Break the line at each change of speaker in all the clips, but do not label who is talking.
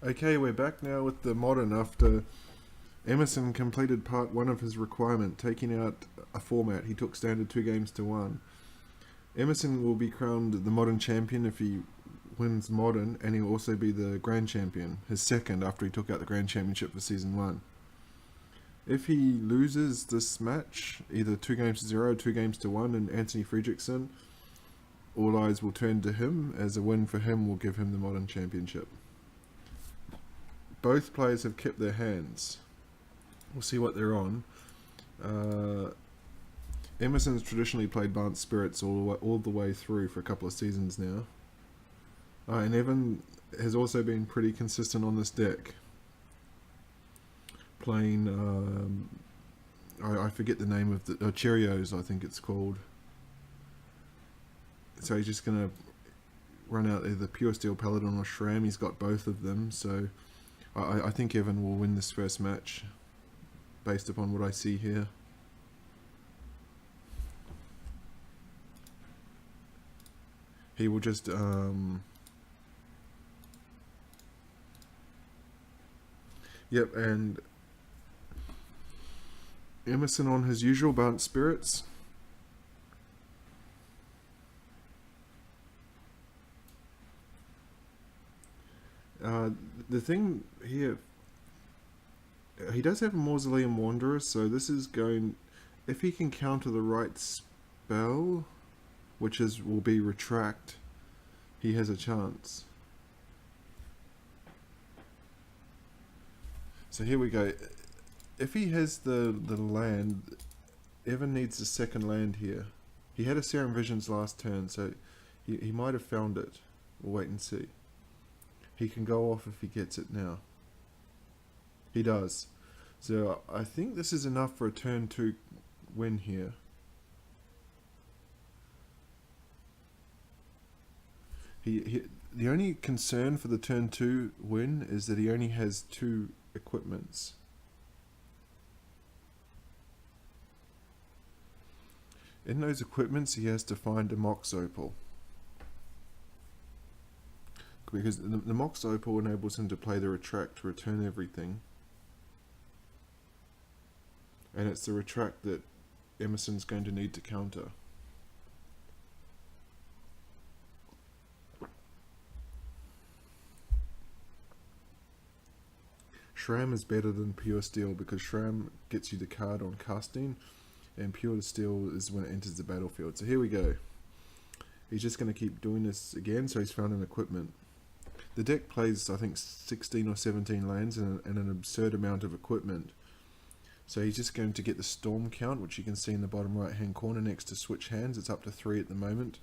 Okay, we're back now with the modern after Emerson completed part one of his requirement, taking out a format. He took standard 2 games to 1. Emerson will be crowned the modern champion if he wins modern, and he'll also be the grand champion, his second after he took out the grand championship for season 1. If he loses this match, either 2 games to 0, 2 games to 1, and Anthony Fredrickson, all eyes will turn to him, as a win for him will give him the modern championship. Both players have kept their hands. We'll see what they're on. Emerson's traditionally played Barnes Spirits all the way through for a couple of seasons now. And Evan has also been pretty consistent on this deck. Playing, I forget the name of the Cheerios, I think it's called. So he's just going to run out either Pure Steel Paladin or Shram. He's got both of them, so I think Evan will win this first match based upon what I see here. He will just yep, and Emerson on his usual Barnes Spirits. The thing here, he does have a Mausoleum Wanderer, so this is going, if he can counter the right spell, which will be Retract, he has a chance. So here we go. If he has the land, Evan needs a second land here. He had a Serum Visions last turn, so he might have found it. We'll wait and see. He can go off if he gets it now. He does. So I think this is enough for a turn 2 win here. The only concern for the turn 2 win is that he only has 2 equipments. In those equipments, he has to find a Mox Opal. Because the Mox Opal enables him to play the Retract to return everything. And it's the Retract that Emerson's going to need to counter. Shram is better than Pure Steel because Shram gets you the card on casting, and Pure Steel is when it enters the battlefield. So here we go. He's just going to keep doing this again, so he's found an equipment. The deck plays, I think, 16 or 17 lands and an absurd amount of equipment. So he's just going to get the Storm count, which you can see in the bottom right hand corner next to Switch Hands. It's up to 3 at the moment.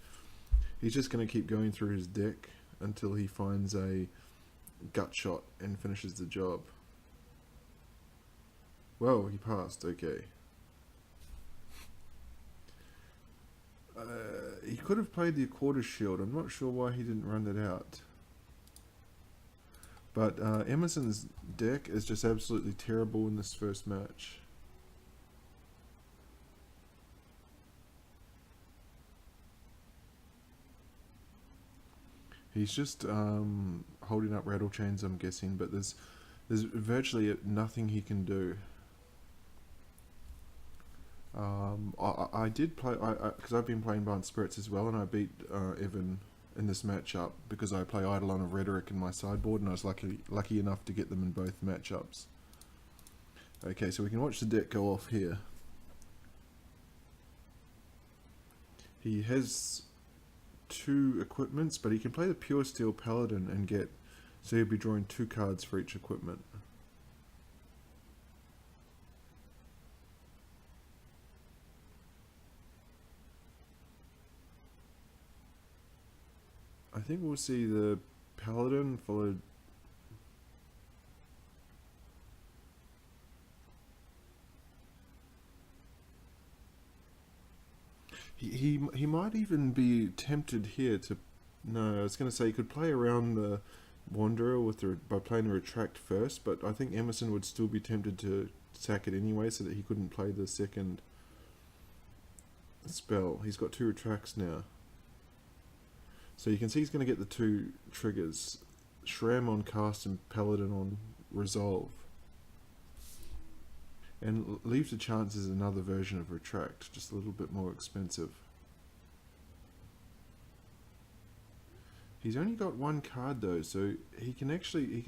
He's just going to keep going through his deck until he finds a Gut Shot and finishes the job. Well, he passed, okay. He could have played the Quarter Shield. I'm not sure why he didn't run that out. But Emerson's deck is just absolutely terrible in this first match. He's just holding up Rattle Chains, I'm guessing, but there's virtually nothing he can do. I did play, because I've been playing Barnes Spirits as well, and I beat Evan in this matchup because I play Eidolon of Rhetoric in my sideboard, and I was lucky enough to get them in both matchups. Okay, so we can watch the deck go off here. He has 2 equipments, but he can play the Pure Steel Paladin and get, so he'll be drawing 2 cards for each equipment. I think we'll see the Paladin followed. He might even be tempted here to. No, I was going to say he could play around the Wanderer by playing the Retract first, but I think Emerson would still be tempted to sack it anyway, so that he couldn't play the second spell. He's got 2 Retracts now. So you can see he's going to get the 2 triggers. Shram on cast and Paladin on resolve. And Leave to Chance is another version of Retract, just a little bit more expensive. He's only got one card though, so he can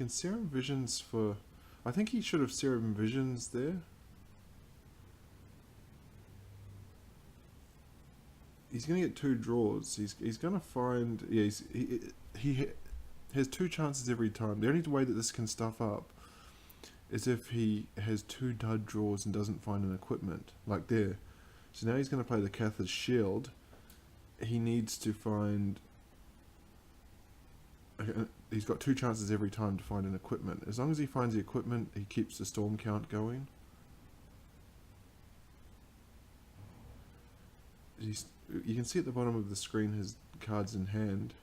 Serum Visions for... I think he should have Serum Visions there. He's going to get 2 draws. He's going to find... Yeah, he has 2 chances every time. The only way that this can stuff up is if he has 2 dud draws and doesn't find an equipment, like there. So now he's going to play the Cathar's Shield. He needs to find... He's got 2 chances every time to find an equipment. As long as he finds the equipment, he keeps the storm count going. You can see at the bottom of the screen his cards in hand.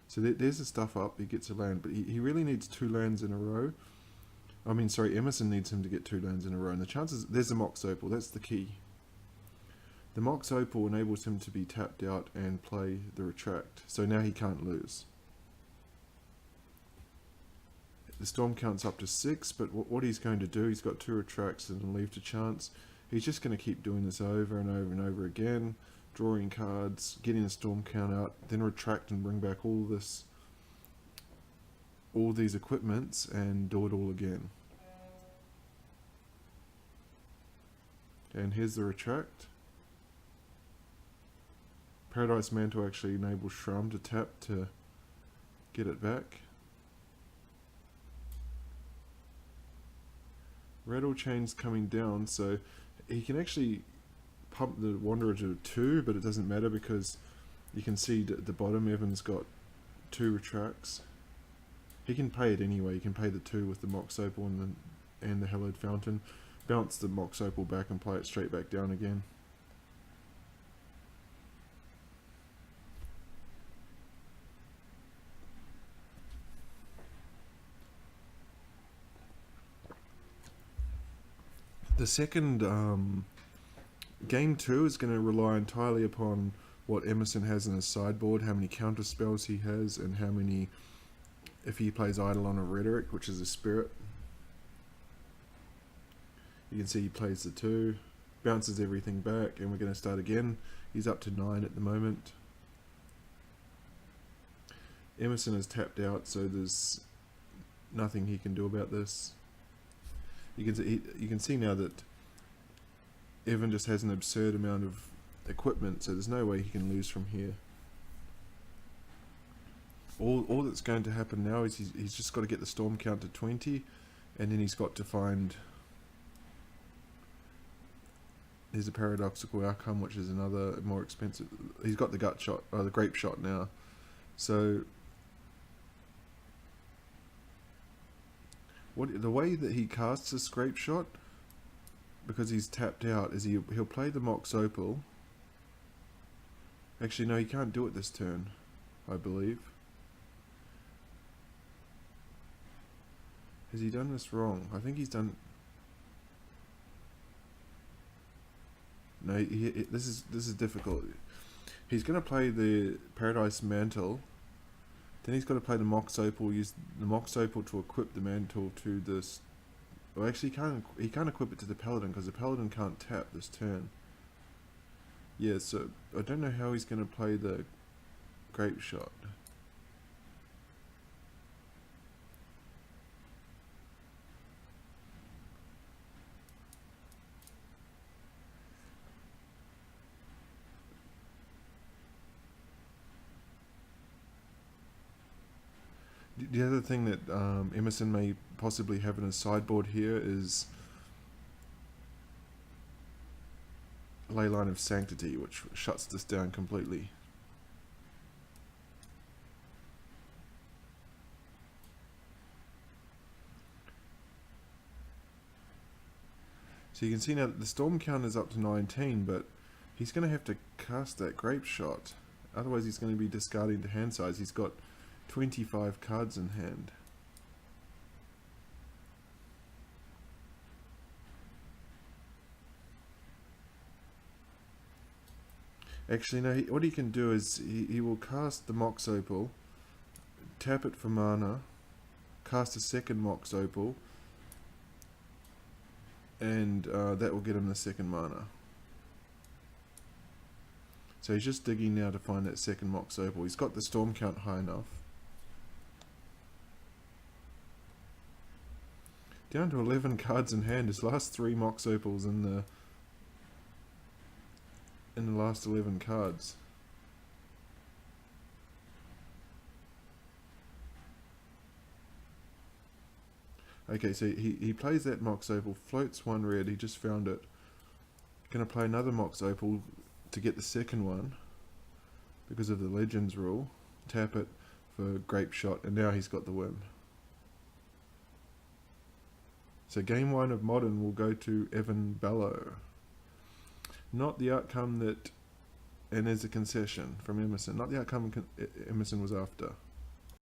So there's the stuff up, he gets a land, but he really needs 2 lands in a row. I mean, sorry, Emerson needs him to get 2 lands in a row, and the chances... There's the Mox Opal, that's the key. The Mox Opal enables him to be tapped out and play the Retract, so now he can't lose. The storm count's up to 6, but what he's going to do, he's got 2 Retracts and a Leave to Chance. He's just going to keep doing this over and over and over again, drawing cards, getting the storm count out, then retract and bring back all these equipments and do it all again. And here's the Retract. Paradise Mantle actually enables Shram to tap to get it back. Rattle Chain's coming down, so he can actually pump the Wanderer to 2, but it doesn't matter because you can see at the bottom Evan's got 2 Retracts. He can pay it anyway. He can pay the 2 with the Mox Opal and the Hallowed Fountain, bounce the Mox Opal back and play it straight back down again. The second game 2 is going to rely entirely upon what Emerson has in his sideboard, how many counter spells he has, and how many, if he plays Eidolon or Rhetoric, which is a spirit. You can see he plays the 2, bounces everything back, and we're going to start again. He's up to 9 at the moment. Emerson is tapped out, so there's nothing he can do about this. You can see now that Evan just has an absurd amount of equipment, so there's no way he can lose from here. All that's going to happen now is he's just got to get the storm count to 20, and then he's got to find... There's a paradoxical outcome, which is another more expensive... He's got the gut shot, or the grape shot now. So... the way that he casts a scrape shot, because he's tapped out, is he'll play the Mox Opal. Actually, no, he can't do it this turn, I believe. Has he done this wrong? I think he's done... No, this is difficult. He's going to play the Paradise Mantle. Then he's got to play the Mox Opal, use the Mox Opal to equip the Mantle to this... Well, actually, he can't equip it to the Paladin, because the Paladin can't tap this turn. Yeah, so I don't know how he's going to play the Grape Shot. The other thing that Emerson may possibly have in his sideboard here is Leyline of Sanctity, which shuts this down completely. So you can see now that the storm count is up to 19, but he's going to have to cast that Grape Shot. Otherwise he's going to be discarding to hand size. He's got 25 cards in hand. Actually, no, what he can do is he will cast the Mox Opal, tap it for mana, cast a second Mox Opal, and that will get him the second mana. So he's just digging now to find that second Mox Opal. He's got the storm count high enough. Down to 11 cards in hand. His last 3 Mox Opals in the last 11 cards. Okay, so he plays that Mox Opal, floats 1 red, he just found it. Gonna play another Mox Opal to get the second one because of the Legends rule. Tap it for Grape Shot, and now he's got the win. So game 1 of Modern will go to Evan Ballo. Not the outcome that, and there's a concession from Emerson, not the outcome Emerson was after.